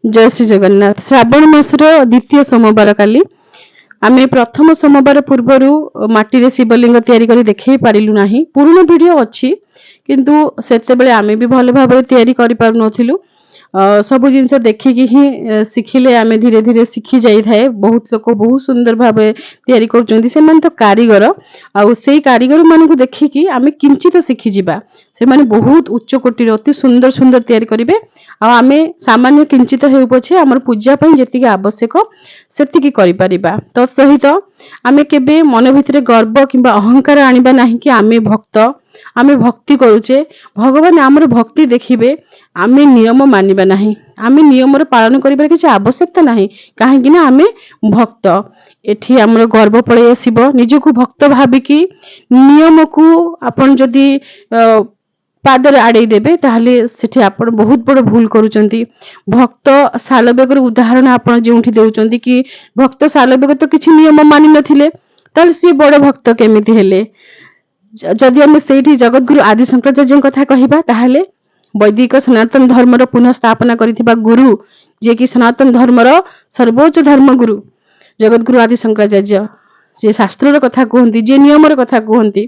जय श्री जगन्नाथ। श्रावण मासर द्वितीय सोमवार काली आमे प्रथम सोमवार पूर्वर माटी शिवलिंग तैयारी करी देखै पारिलु नाही। पुराना वीडियो अछि किंतु सेते बेले आमे भी भल भाबरे तैयारी करि पारु नथिलु। सब जिनस देखिकी ही शिखिले आमे धीरे धीरे शिखी जाई थाए। बहुत लोक बहुत सुंदर भाबे तैयारी करचंदी से मन तो कारीगर आउ सेई कारीगर मानकु देखिकी आमे किंचित शिखी जिबा। से माने बहुत उच्च कोटि अति सुंदर सुंदर तैयारी करिवे आ आमे सामान्य किंचित हेउ पछे हमर पूजा पई जेतिके आवश्यक सेतिकी करि परिबा। त सहित आमे केबे मन भितरे गर्व किंबा अहंकार आनिबा नाही कि आमे भक्त आमे भक्ति करूचे भगवान आमर भक्ति देखिबे आमे नियम मानिबा नाही। आमे नियम रे पालन करिबार किछ आवश्यकता नाही काहे ना आमे भक्त एठी हमर गर्व पळे आसीबो। निजको भक्त भाबिकी नियम को आपण जदी पादर आड़े देबे ताहले सेठी आपण बहुत बड़ भूल करूचंती। भक्त सालबेगर उदाहरण आपण जेउठी देउचंती कि भक्त सालबेग तो किछि नियम मानि नथिले ताल सी बड़ भक्त केमिति हेले। जदि हम सेठी जगतगुरु आदि शंकराचार्य कथा कहिबा ताहले वैदिक सनातन धर्म रो पुनः स्थापना करिथिबा गुरु जे कि सनातन धर्म रो सर्वोच्च धर्म गुरु जगतगुरु आदि शंकराचार्य जे शास्त्र रो कथा कहंती जे नियम रो कथा कहंती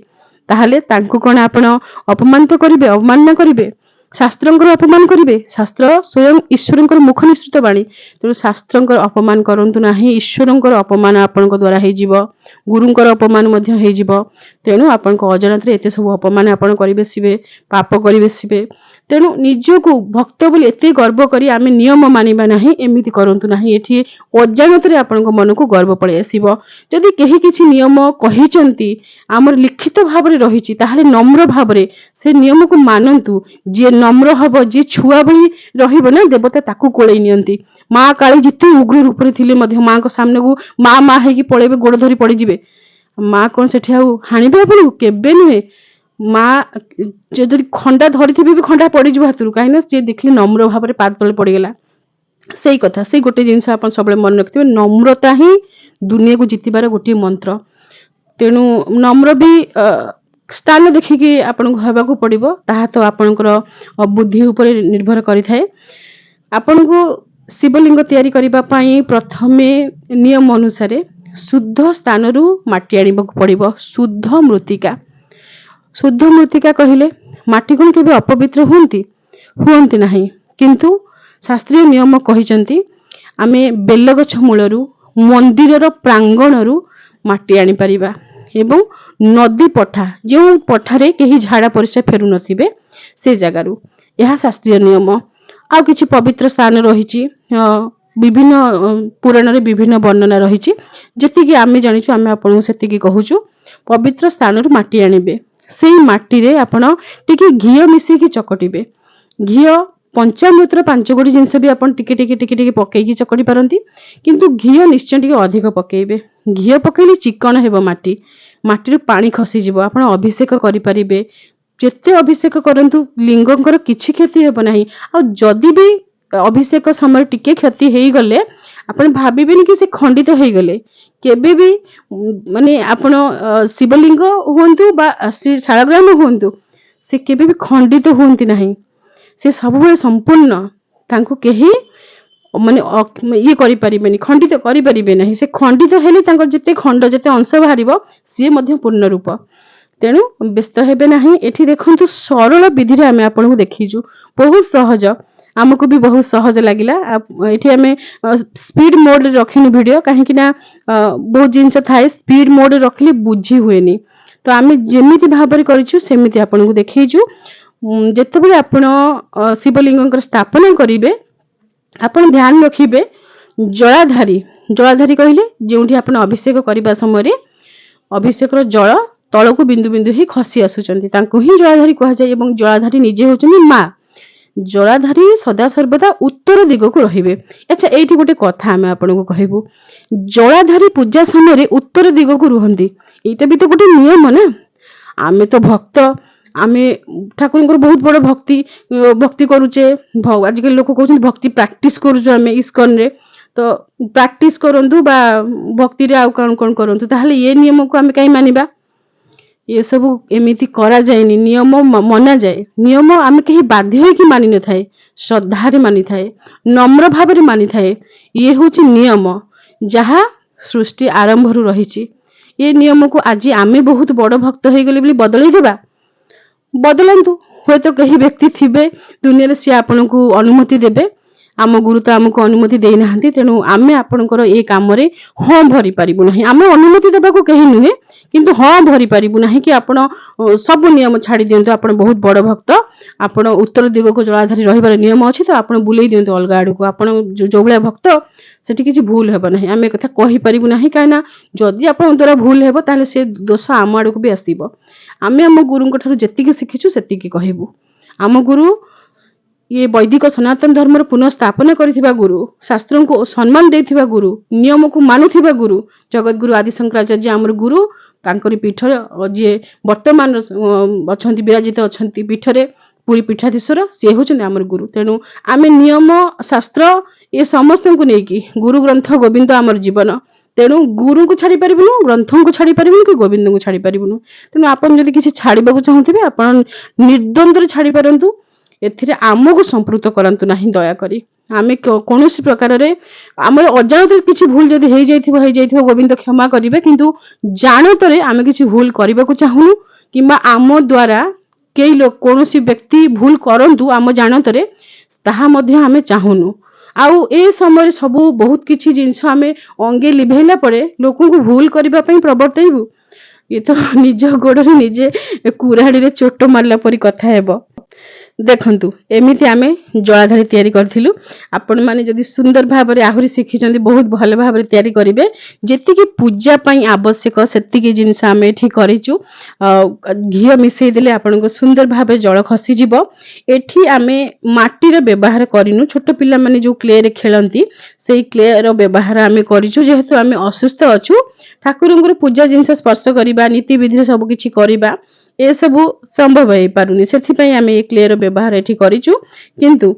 ताहले तांको कोन आपण अपमान तो करिवे अवमानना करिवे शास्त्रंकर अपमान करिवे। शास्त्र स्वयं ईश्वरंकर मुख निश्चित बाणी तेणु शास्त्रंकर अपमान करंतु नाही। ईश्वरंकर अपमान आपनक द्वारा हे जीव गुरुंकर अपमान मध्य हे जीव तेणु आपनक अजनतरे एते सब अपमान आपण करिवे सिबे पाप करिवे सिबे। तेणु निजको भक्त बोली एते गर्व करी आमे नियम मानिबा नाही एमिति करंतु नाही। एठी अजानतरे आपनक मन को गर्व पळे आसीबो। जदि केही किछि नियम कहिचंती हमर लिखित भाबरे रहिछि ताहाले नम्र भाबरे से नियम को मानंतु। जे नम्र हबो जे छुआ भली रहिबो ना देवता ताकू कोळै नियंती। मां काली जिते उग्र रूप रे थिले मध्य मां को सामने को मां हेकी पळेबे गोड़ धरी पड़ी जिवे मां कोन सेठी आउ हानिबे आपन केबे नुहे। मां जदि खंडा धरिथिबे भी खंडा पड़ी जिवो हातरु काहिना जे देखली नम्र भाबरे पाद तळे पड़ी गेला। सेई कथा सेई गोटे जिंस आपन सबले मन रखथिबे नम्रता ही दुनिया को जितिबार गोटे मंत्र। तेणु नम्र भी स्थान देखिकी आपन हबाकू पड़िबो ताहा तो आपनकर बुद्धि ऊपर निर्भर करि थाए। आपन को शिवलिंग तैयारी करिबा पई प्रथमे नियम अनुसार शुद्ध स्थान रु माटी आनिबाकू पड़िबो। शुद्ध मृत्तिका कहिले माटी कोन केबे अपवित्र हुंती नाही किंतु शास्त्रीय नियम कहिचंती आमे बेलगछ मूलरू मंदिर रो प्रांगण रु माटी आनी परिबा एवं नदी पठा जो पठारे केही झाड़ा परिस्रा फेरु नथिबे से जगारू यह शास्त्रीय नियम। आ किछि पवित्र स्थान रहिछि विभिन्न पुराण रे विभिन्न वर्णना रहिछि जति कि आमे जानिछु आमे आपन सेति कि कहूछु। पवित्र स्थान रु माटी आनिबे सेही माटी रे आपण टिके घियो मिसी कि चकटिबे। घियो पंचामृतर 5 गोटी जिंस भी आपण टिके पकेई कि चकटी पारंती किंतु घियो निश्चय टिके अधिक पकेइबे। घियो पकेइले चिकन हेबो माटी माटी रो पानी खसी जिवो आपण अभिषेक करि परिबे। जेते अभिषेक करंतु लिंगंकर किछि क्षति हेबो नाही। आ जदि भी अभिषेक समय टिके क्षति हेई गले आपण भाबिबेनी कि से खंडित हेई गले केबे भी माने आपण शिवलिंग होंतु बा श्री शालग्राम होंतु से केबे भी खंडित होंती नाही। से सब संपूर्ण तांको केही माने ये करि परिबेनी खंडित करि परिबे नाही। से खंडित हेले तांको जते खंड जते अंश बाहरिबो से मध्य पूर्ण रूप। तेणु व्यस्त हेबे नाही। एठी देखंतु सरल विधि रे आमे आपन को देखिजु बहुत सहज हमको भी बहुत सहज लागिला। एठी आमे स्पीड मोड रे रखिनु वीडियो काहे कि ना बहुत जिंस थाए स्पीड मोड रे रखले बुझी हुएनी तो आमे जेमिति भाबरे करिछु सेमिति आपन को देखिजु। जेते भी आपण शिवलिंगकर स्थापना करिवे आपण ध्यान रखिबे जलाधारी कहिले जेउठी आपण अभिषेक करिबा समय रे अभिषेक रो जल तळको बिंदु बिंदु ही खसी आसुचंती तांको ही जलाधारी कहा जाय एवं जलाधारी निजे होचंती मां। जलाधारी सदा सर्वदा उत्तर दिग को रहिबे। अच्छा एठी गोटे कथा हमें आपन को कहबो जलाधारी पूजा समय रे उत्तर दिग को रुहंती एटा भी तो गोटे नियम ना। आमे तो भक्त आमे ठाकुर बहुत बड़ भक्ति करूचे आजकल लोक कहउछन भक्ति प्रैक्टिस करूछु आमे इस्कन रे तो प्रैक्टिस करंतु बा भक्ति रे आ कोन करंतु ताहले ये नियम को आमे काई मानिबा ये सब एमिति करा जाएनि नियम मना जाए नियम आमे कहीं बाध्य होइकि मानि न थाए श्रद्धारे मानि थाए नम्र भावरे मानि थाए ये होची नियम जहा सृष्टि आरंभ रु रहिछि ये नियम को आज आमे बहुत बड़ भक्त हो गले बदलै देबा बदलंतु हुए तो कहीं व्यक्ति थिबे दुनिया सी आपन को अनुमति देबे आम गुरु तो आमको अनुमति दे ना तेणु आमे आपणकर ए काम रे हाँ भरी पारिबु नाही आमे अनुमति देबा को कहीं नुहे किंतु हाँ भरी पारिबु नाही कि आपण सब नियम छाड़ी दियंतु आपण बहुत बड़ भक्त आपण उत्तर दिग को जलाधारी रहिबार नियम अछि तो आपण बुलेई दियंतु अलगा आड़ को आपण जो भलिया भक्त सेठी किछि भूल हेबा नाही आमे कथा कहि पारिबु नाही कायना जदि आपण द्वारा भूल हेबो ताले से दोष आम आड़ को भी आसीबो आमे आम गुरुंक ठारू जेतिकी शिखिछु सेतिकी कहबु आम गुरु ये वैदिक सनातन धर्म पुनः करिथिबा गुरु शास्त्रों को सम्मान देथिबा गुरु नियम को मानुथिबा गुरु जगत गुरु आदि शंकराचार्य आमर गुरु तांकरी पीठ जे वर्तमान अछंती विराजित अछंती पीठरे पुरी पीठाधीश्वर से होचंदी आमर गुरु तेणु आमे नियम शास्त्र ये समस्त को नेकी गुरु ग्रंथ गोविंद आमर जीवन तेणु गुरु को छाड़ी पारिबुनु ग्रंथों को छाड़ी पारिबुनु कि गोविंद को छाड़ी पारिबुनु तेणु आपण जदि किछि छाड़ीबा को चाहुथिबे आपण निर्द्वंद्व रे छाड़ी पारंतु एथिरे आमको संपृक्त करंतु नाही दया करी आमे कोनोसी प्रकार रे हमर अजाणत किछि भूल जदि हेइ जाइथिबो गोविंद क्षमा करिवे किंतु जानतरे आमे किछि भूल करबा को चाहुनु किबा आम द्वारा केई लोक कोनोसी व्यक्ति भूल करंतु आम जानतरे ताहा मध्ये आमे चाहुनु आउ ए समय सबु बहुत किछि जिंस आमे अंगे लिभेला पड़े लोकन को भूल करबा पई प्रवर्तैबु ये तो निज गोड़े निजे कुराड़ी रे चोट मारला परी कथा हेबो देखंतु एमिति आमे जलाधारी तयारी करथिलु आपण माने जदि सुंदर भाबरे आहुरी शिखिचंदी बहुत भल भाबरे तयारी करिवे जेतिकी पूजा पई आवश्यक सेतिकी जिंस आमे एठी करिचु घियो मिसई देले आपण को सुंदर भाबरे जळ खसी जिवो एठी आमे माटी रे व्यवहार करिनु छोट पिल्ला माने जो क्ले रे खेलंती सेई क्ले रो व्यवहार आमे करिचु जेहेतु आमे असुस्थ अछु ठाकुरंगर पूजा जिंस स्पर्श करिबा नीति विधि सब किछि करिबा ए सबु संभव है पारुनी सेथिपई आमे ए क्लेर व्यवहार एठी करिचु किंतु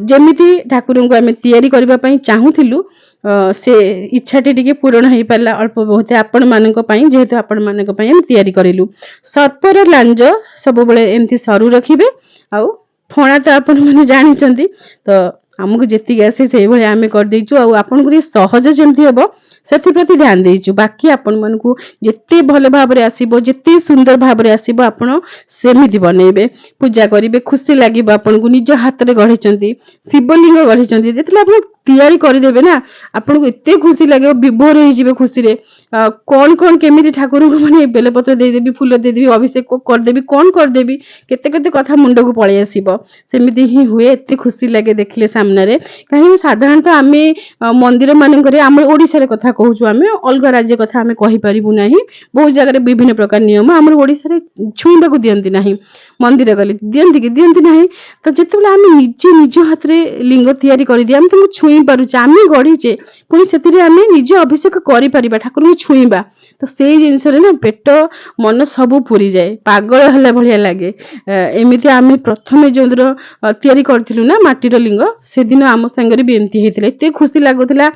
जेमिति ठाकुरंको आमे तयारी करबा पई चाहुथिलु से इच्छाटी टिके पूर्ण होई पारला अल्प बहुत आपण मानक पई जेहेतु आपण मानक पई हम तयारी करिलु सर्पर लांज सब बेले एमती सरू रखिबे आउ फणा तो आपण माने जानि चंदी तो हमकु जेति आसे सेही भले आमे कर देइचु आउ आपण को सहज जेमती हेबो सेथि प्रति ध्यान देइचु बाकी आपण मन को जेते भले भाबरे आसीबो जेते सुंदर भाबरे आसीबो आपण सेमिति बनेबे पूजा करिवे खुशी लागिबो आपण को निज हाथ रे गढिचंती शिवलिंग गढिचंती जेतले आपण तयारी करि देबे ना आपण को एते खुशी लागे विभोर होई जिवे खुशी रे कोन कोन केमिति ठाकुर को माने बेलपत्र दे देबी फूल दे देबी अभिषेक को कर देबी कोन कर देबी केते केते कथा मुंड को पळे आसीबो सेमिति ही हुए एते खुशी लागे देखले सामने रे काहे साधारणतः आमे मंदिर मानकरे आम ओडिसा रे कथा कहूछु आमे अलग राज्य कथा आमे कहि परिबु नाही बहुत जगह रे विभिन्न प्रकार नियम आम ओडिसा रे छुइबा को दियंती नाही मंदिर गले दियंती नाही तो जेतेबेले आमे निजे निज हाथ रे लिंग तयारी करि दिया आमे तुम छुई पारुचे आमे गढिचे पुनी सेतिरे आमे निजे अभिषेक करि परिबा ठाकुर को छुईबा तो सेई जिंस रे ना पेट मन सब पूरी जाए पागल हला भलिया लागे एमिति आमे प्रथमे जोंदर तयारी करथिलु ना माटीर लिंग से दिन आम संगे भी एमती हेतिले एते खुशी लागुतिला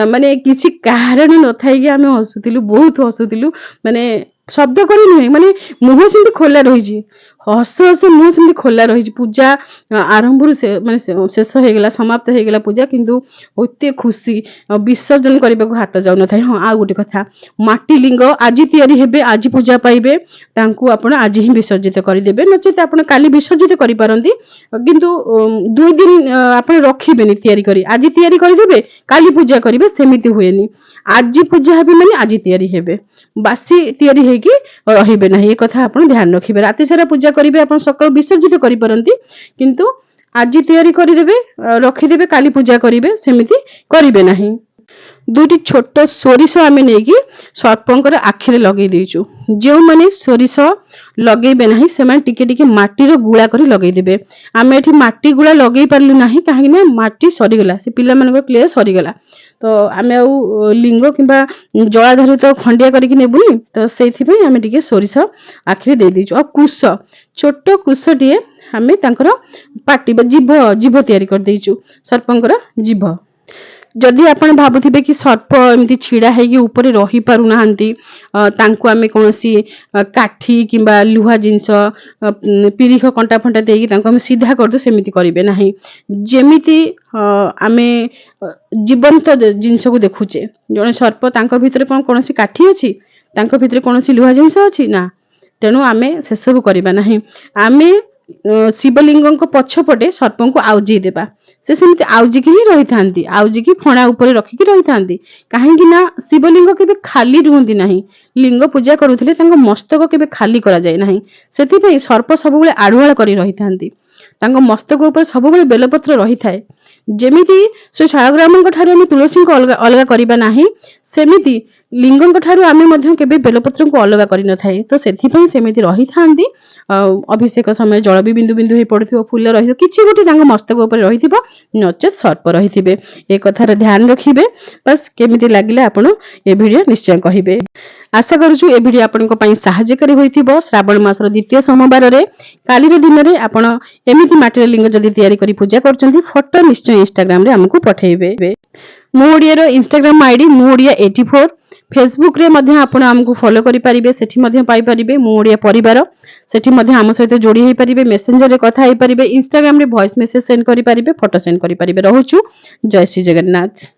माने किछि कारण न थाई कि आमे हसुतिलु बहुत हसुतिलु माने शब्द करी नुहे माने मुह सेंती खोला रही हस हस मुह सेंती खोला रही पूजा आरंभ से माने शेष हो गला समाप्त हो गला पूजा किंतु ओते खुशी विसर्जन करबा को हाथ जाउ न थाई हां आ गोटे कथा माटी लिंग आज तयारी हेबे आज पूजा पाइबे तांकू आपण आज ही विसर्जित कर देबे नचेत आपण काली विसर्जित करि पारंती किंतु 2 दिन आपण रखिबेनी तयारी करी आज तयारी कर देबे काली पूजा करिवे सेमिति हुएनी आज पूजा हेबे माने आज तयारी हेबे बासी तयारी हे कि रहिबे नाही ए कथा आपण ध्यान रखिबे राति सारा पूजा करिवे आपण सकाळ विसर्जित करि पारंती किंतु आज तयारी करि देबे रखि देबे काली पूजा करिवे सेमिति करिवे नाही दुटी छोट सोरिष आमे नेकी सर्पंकर आखिरे लगे देइचु जेउ माने सोरिष लगेबे नाही से माने टिके टिके माटी रो गुळा करी लगे देबे आमे एठी माटी गुळा लगेई पारलु नाही काहे ना माटी सरी गला से पिल्ला मानको क्ले सरी गला तो आमे आ लिंग किबा जलाधारी तो खंडिया करिक नेबुनी तो सेथि पई आमे टिके सोरिष आखिरे दे देइचु आ कुश छोट कुशटिए आमे तांकर पाटी जीभ तयारी कर देइचु सर्पंकर जीभ जदि आपण भाबुथिबे कि सर्प एमती छिड़ा हेकि ऊपर रही पारु नाहंती तांको आमे कोनोसी काठी किंबा लुहा जिंस पिरिख कंटा फंटा देकी तांको आमे सीधा कर दो सेमिति करिवे नाही जेमिति आमे जीवंत जिंस को देखुचे जने सर्प तांको भितरे कोनोसी काठी अछि तांको भितरे कोनोसी लुहा जिंस अछि ना तेणु आमे से सब करिबा नाही आमे शिवलिंग पछपटे सर्प को आउजी देबा से सेमती आउजिकी ही रही थांती आउजिकी फणा ऊपर रखिकी रही थांती काहेकि ना शिवलिंग केबे खाली रुहंती नाही लिंग पूजा करूथिले तांको मस्तक केबे खाली करा जाय नाही सेति पई सर्प सब बेले आढुआळ करी रही थांती तांको मस्तक ऊपर सब बेले बेलपत्र रही थाए जेमिति से शाळग्रामଙ୍କ ठाରୁ ଆମେ ତୁଳସୀଙ୍କୁ ଅଲଗା ଅଲଗା କରିବା ନାହିଁ ସେମିତି लिंगଙ୍କ ଠାରୁ ଆମେ ମଧ୍ୟ କେବେ ବେଲପତ୍ରଙ୍କୁ ଅଲଗା କରି ନଥାଏ ତ ସେଥିପାଇଁ ସେମିତି ରହିଥାନ୍ତି ଅଭିଷେକ ସମୟ ଜଳ ବି ବିନ୍ଦୁ ବିନ୍ଦୁ ହେଇ ପଡୁଥିବ ଫୁଲ ରହିଥିବ କିଛି ଗୋଟେ ତାଙ୍କ ମସ୍ତକ ଉପରେ ରହିଥିବ ନଚେତ ସର୍ପ ରହିଥିବେ ଏ କଥାର ଧ୍ୟାନ ରଖିବେ ବାସ୍ କେମିତି ଲାଗିଲା ଆପଣ ଏ ଭିଡିଓ ନିଶ୍ଚୟ କହିବେ आशा करूछु ए भिडियो आपनको पई सहायकारी होइथिबो श्रावण मासर द्वितीय सोमवार रे काली रे दिन रे आपण एमिति माटी लिंग जदी तयारी करी पूजा करचंती फोटो निश्चय इंस्टाग्राम रे हमकु पठेइबे मो ओडिया रो इंस्टाग्राम आईडी मो ओडिया 84 फेसबुक रे मध्ये आपण हमकु फॉलो करि परिबे सेठी मध्ये पाई परिबे मो ओडिया परिवार सेठी मध्ये हम सहित जोडी हेइ परिबे मेसेंजर रे कथा हेइ परिबे इंस्टाग्राम रे वॉइस मेसेज सेंड करि परिबे फोटो सेंड करि परिबे रहूछु जय श्री जगन्नाथ।